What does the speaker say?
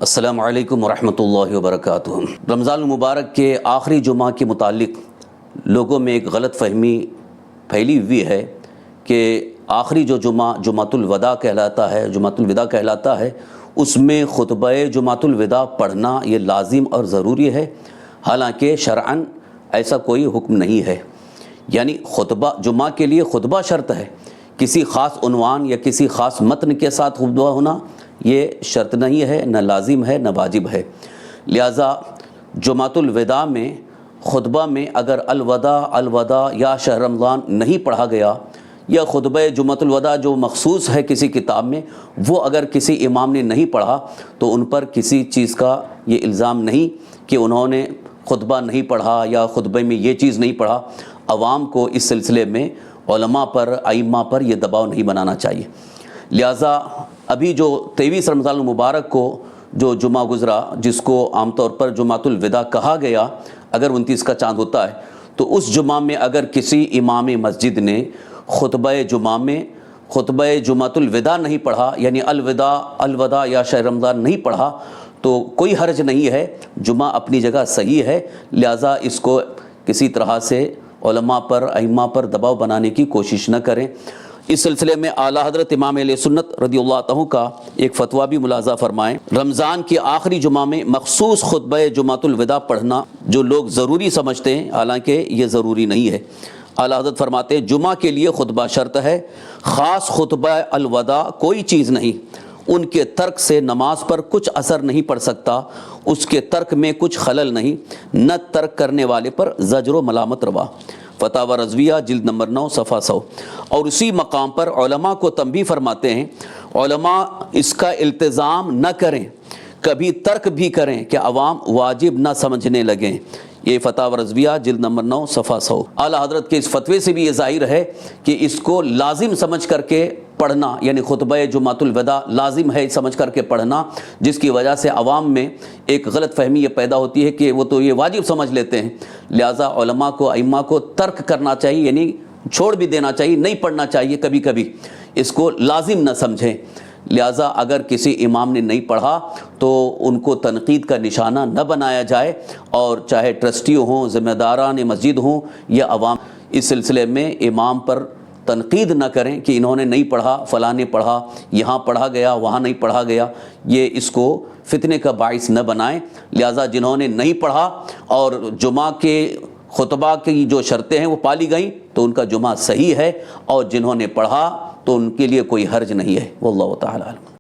السلام علیکم ورحمۃ اللہ وبرکاتہ۔ رمضان المبارک کے آخری جمعہ کے متعلق لوگوں میں ایک غلط فہمی پھیلی ہوئی ہے کہ آخری جو جمعہ جمعۃ الوداع کہلاتا ہے اس میں خطبہ جمعۃ الوداع پڑھنا یہ لازم اور ضروری ہے، حالانکہ شرعاً ایسا کوئی حکم نہیں ہے۔ یعنی خطبہ جمعہ کے لیے خطبہ شرط ہے، کسی خاص عنوان یا کسی خاص متن کے ساتھ خطبہ ہونا یہ شرط نہیں ہے، نہ لازم ہے نہ واجب ہے۔ لہٰذا جمعۃ الوداع میں خطبہ میں اگر الوداع یا شہر رمضان نہیں پڑھا گیا، یا خطبہ جمعۃ الوداع جو مخصوص ہے کسی کتاب میں وہ اگر کسی امام نے نہیں پڑھا تو ان پر کسی چیز کا یہ الزام نہیں کہ انہوں نے خطبہ نہیں پڑھا یا خطبے میں یہ چیز نہیں پڑھا۔ عوام کو اس سلسلے میں علماء پر ائمہ پر یہ دباؤ نہیں بنانا چاہیے۔ لہٰذا ابھی جو 23 رمضان المبارک کو جو جمعہ گزرا، جس کو عام طور پر جمعۃ الوداع کہا گیا، اگر 29 کا چاند ہوتا ہے تو اس جمعہ میں اگر کسی امام مسجد نے خطبہ جمعہ میں خطبہ جمعۃ الوداع نہیں پڑھا، یعنی الوداع یا شہر رمضان نہیں پڑھا، تو کوئی حرج نہیں ہے، جمعہ اپنی جگہ صحیح ہے۔ لہٰذا اس کو کسی طرح سے علماء پر ائمہ پر دباؤ بنانے کی کوشش نہ کریں۔ اس سلسلے میں اعلیٰ حضرت امام اہل سنت رضی اللہ عنہ کا ایک فتویٰ بھی ملاحظہ فرمائیں۔ رمضان کے آخری جمعہ میں مخصوص خطبہ جمعۃ الوداع پڑھنا جو لوگ ضروری سمجھتے ہیں، حالانکہ یہ ضروری نہیں ہے۔ اعلیٰ حضرت فرماتے ہیں جمعہ کے لیے خطبہ شرط ہے، خاص خطبہ الوداع کوئی چیز نہیں، ان کے ترک سے نماز پر کچھ اثر نہیں پڑ سکتا، اس کے ترک میں کچھ خلل نہیں، نہ ترک کرنے والے پر زجر و ملامت روا۔ فتاوی رضویہ جلد نمبر 9 صفحہ 100۔ اور اسی مقام پر علماء کو تنبیہ فرماتے ہیں، علماء اس کا التزام نہ کریں، کبھی ترک بھی کریں کہ عوام واجب نہ سمجھنے لگیں۔ یہ فتاوی رضویہ جلد نمبر 9 صفحہ 100۔ اعلیٰ حضرت کے اس فتوے سے بھی یہ ظاہر ہے کہ اس کو لازم سمجھ کر کے پڑھنا، یعنی خطبہ جمعۃ الوداع لازم ہے سمجھ کر کے پڑھنا، جس کی وجہ سے عوام میں ایک غلط فہمی یہ پیدا ہوتی ہے کہ وہ تو یہ واجب سمجھ لیتے ہیں۔ لہٰذا علماء کو ائمہ کو ترک کرنا چاہیے، یعنی چھوڑ بھی دینا چاہیے، نہیں پڑھنا چاہیے، کبھی کبھی اس کو لازم نہ سمجھیں۔ لہٰذا اگر کسی امام نے نہیں پڑھا تو ان کو تنقید کا نشانہ نہ بنایا جائے، اور چاہے ٹرسٹی ہوں، ذمہ داران مسجد ہوں یا عوام، اس سلسلے میں امام پر تنقید نہ کریں کہ انہوں نے نہیں پڑھا، فلاں نے پڑھا، یہاں پڑھا گیا وہاں نہیں پڑھا گیا، یہ اس کو فتنے کا باعث نہ بنائیں۔ لہٰذا جنہوں نے نہیں پڑھا اور جمعہ کے خطبہ کی جو شرطیں ہیں وہ پالی گئیں تو ان کا جمعہ صحیح ہے، اور جنہوں نے پڑھا تو ان کے لیے کوئی حرج نہیں ہے۔ واللہ تعالی اعلم۔